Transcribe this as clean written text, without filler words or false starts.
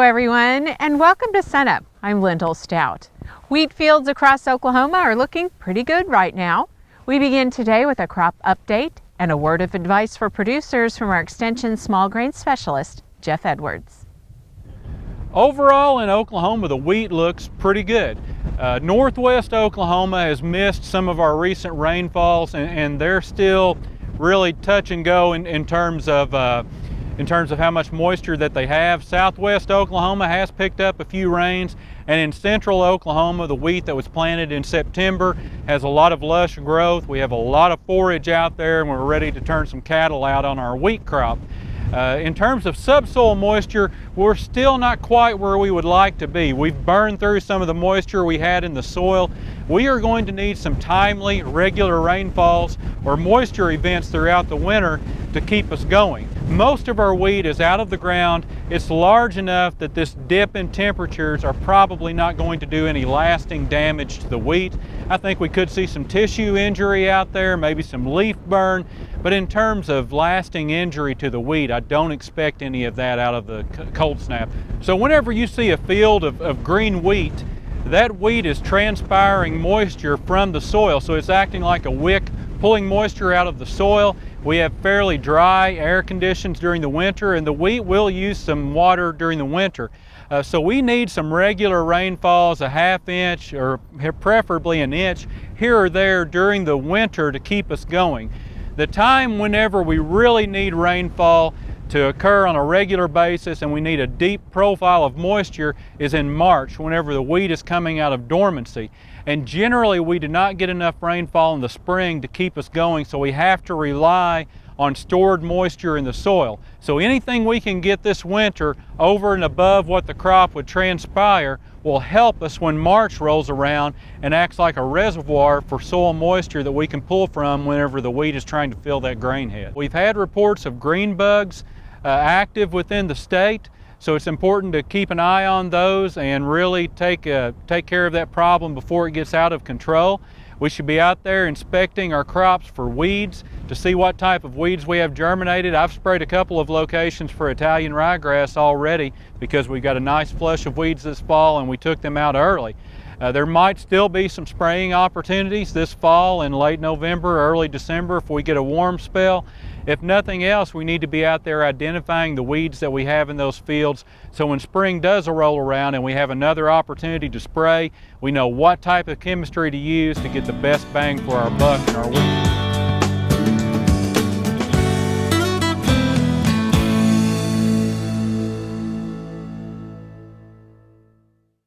everyone, and welcome to Sunup. I'm Lyndall Stout. Wheat fields across Oklahoma are looking pretty good right now. We begin today with a crop update and a word of advice for producers from our Extension small grain specialist, Jeff Edwards. Overall in Oklahoma, the wheat looks pretty good. Northwest Oklahoma has missed some of our recent rainfalls, and they're still really touch and go in terms of how much moisture that they have. Southwest Oklahoma has picked up a few rains, and in central Oklahoma, the wheat that was planted in September has a lot of lush growth. We have a lot of forage out there, and we're ready to turn some cattle out on our wheat crop. In terms of subsoil moisture, we're still not quite where we would like to be. We've burned through some of the moisture we had in the soil. We are going to need some timely, regular rainfalls or moisture events throughout the winter to keep us going. Most of our wheat is out of the ground. It's large enough that this dip in temperatures are probably not going to do any lasting damage to the wheat. I think we could see some tissue injury out there, maybe some leaf burn, but in terms of lasting injury to the wheat, I don't expect any of that out of the cold snap. So whenever you see a field of green wheat, that wheat is transpiring moisture from the soil, so it's acting like a wick, pulling moisture out of the soil. We have fairly dry air conditions during the winter, and the wheat will use some water during the winter. So we need some regular rainfalls, a ½ inch or preferably an inch here or there during the winter to keep us going. The time whenever we really need rainfall to occur on a regular basis and we need a deep profile of moisture is in March, whenever the wheat is coming out of dormancy. And generally we do not get enough rainfall in the spring to keep us going, so we have to rely on stored moisture in the soil. So anything we can get this winter over and above what the crop would transpire will help us when March rolls around and acts like a reservoir for soil moisture that we can pull from whenever the wheat is trying to fill that grain head. We've had reports of green bugs active within the state, so it's important to keep an eye on those and really take care of that problem before it gets out of control. We should be out there inspecting our crops for weeds to see what type of weeds we have germinated. I've sprayed a couple of locations for Italian ryegrass already because we got a nice flush of weeds this fall and we took them out early. There might still be some spraying opportunities this fall in late November, early December if we get a warm spell. If nothing else, we need to be out there identifying the weeds that we have in those fields, so when spring does roll around and we have another opportunity to spray, we know what type of chemistry to use to get the best bang for our buck and our wheat.